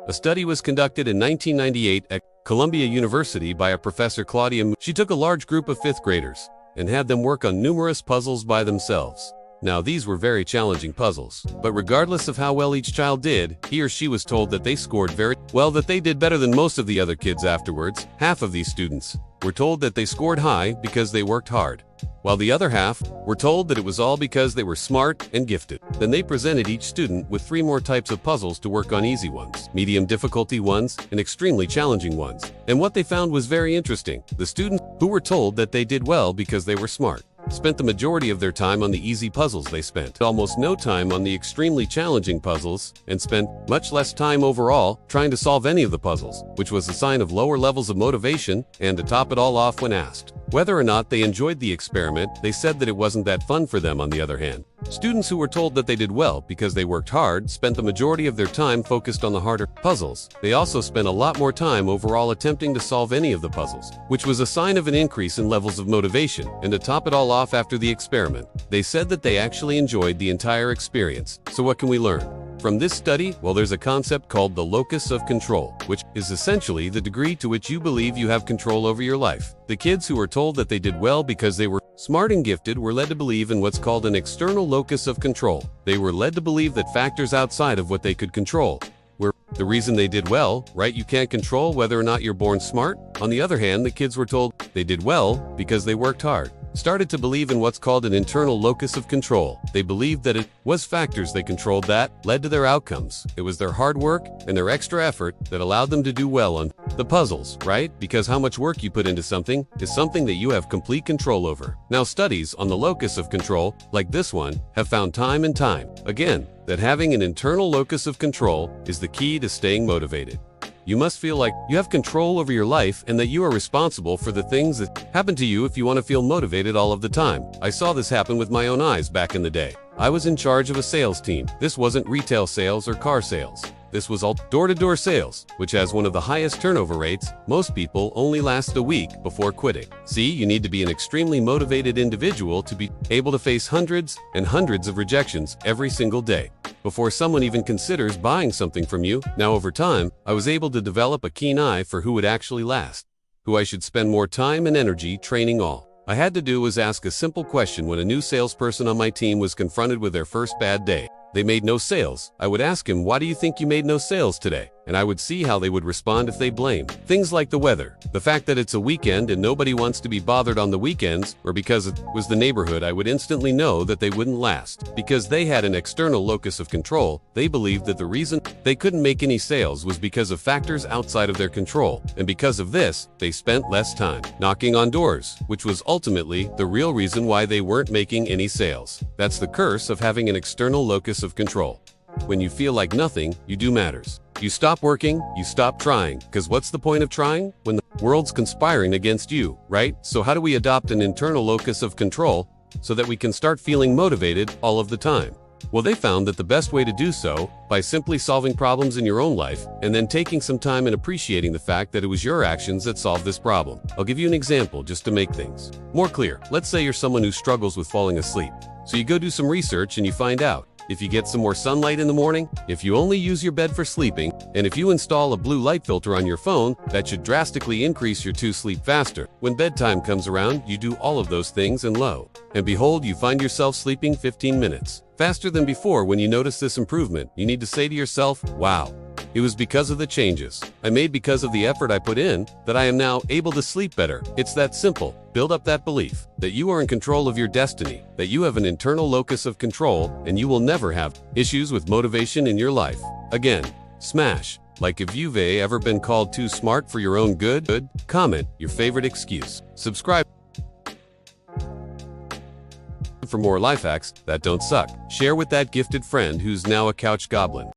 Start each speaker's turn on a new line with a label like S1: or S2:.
S1: A study was conducted in 1998 at Columbia University by a Professor Claudia M. She took a large group of fifth graders and had them work on numerous puzzles by themselves. Now, these were very challenging puzzles, but regardless of how well each child did, he or she was told that they scored very well, that they did better than most of the other kids afterwards. Half of these students were told that they scored high because they worked hard, while the other half were told that it was all because they were smart and gifted. Then they presented each student with 3 more types of puzzles to work on: easy ones, medium difficulty ones, and extremely challenging ones. And what they found was very interesting. The students who were told that they did well because they were smart spent the majority of their time on the easy puzzles. They spent almost no time on the extremely challenging puzzles and spent much less time overall trying to solve any of the puzzles, which was a sign of lower levels of motivation. And to top it all off, when asked whether or not they enjoyed the experiment, they said that it wasn't that fun for them. On the other hand, students who were told that they did well because they worked hard spent the majority of their time focused on the harder puzzles. They also spent a lot more time overall attempting to solve any of the puzzles, which was a sign of an increase in levels of motivation. And to top it all off, after the experiment, they said that they actually enjoyed the entire experience. So what can we learn from this study? Well, there's a concept called the locus of control, which is essentially the degree to which you believe you have control over your life. The kids who were told that they did well because they were smart and gifted were led to believe in what's called an external locus of control. They were led to believe that factors outside of what they could control were the reason they did well, right? You can't control whether or not you're born smart. On the other hand, the kids were told they did well because they worked hard started to believe in what's called an internal locus of control. They believed that it was factors they controlled that led to their outcomes. It was their hard work and their extra effort that allowed them to do well on the puzzles, right? Because how much work you put into something is something that you have complete control over. Now, studies on the locus of control, like this one, have found time and time again that having an internal locus of control is the key to staying motivated. You must feel like you have control over your life and that you are responsible for the things that happen to you if you want to feel motivated all of the time. I saw this happen with my own eyes back in the day. I was in charge of a sales team. This wasn't retail sales or car sales. This was all door-to-door sales, which has one of the highest turnover rates. Most people only last a week before quitting. See, you need to be an extremely motivated individual to be able to face hundreds and hundreds of rejections every single day before someone even considers buying something from you. Now, over time, I was able to develop a keen eye for who would actually last, who I should spend more time and energy training. All I had to do was ask a simple question. When a new salesperson on my team was confronted with their first bad day, they made no sales, I would ask him, "Why do you think you made no sales today?" And I would see how they would respond if they blamed things like the weather, the fact that it's a weekend and nobody wants to be bothered on the weekends, or because it was the neighborhood. I would instantly know that they wouldn't last because they had an external locus of control. They believed that the reason they couldn't make any sales was because of factors outside of their control, and because of this, they spent less time knocking on doors, which was ultimately the real reason why they weren't making any sales. That's the curse of having an external locus of control. When you feel like nothing you do matters, you stop working, you stop trying, because what's the point of trying when the world's conspiring against you, right? So how do we adopt an internal locus of control so that we can start feeling motivated all of the time? Well, they found that the best way to do so by simply solving problems in your own life and then taking some time and appreciating the fact that it was your actions that solved this problem. I'll give you an example just to make things more clear. Let's say you're someone who struggles with falling asleep. So you go do some research and you find out if you get some more sunlight in the morning, if you only use your bed for sleeping, and if you install a blue light filter on your phone, that should drastically increase your sleep faster. When bedtime comes around, you do all of those things and lo and behold, you find yourself sleeping 15 minutes faster than before. When you notice this improvement, you need to say to yourself, wow, it was because of the changes I made, because of the effort I put in, that I am now able to sleep better. It's that simple. Build up that belief that you are in control of your destiny, that you have an internal locus of control, and you will never have issues with motivation in your life. Again, smash like if you've ever been called too smart for your own good. Comment your favorite excuse. Subscribe for more life hacks that don't suck. Share with that gifted friend who's now a couch goblin.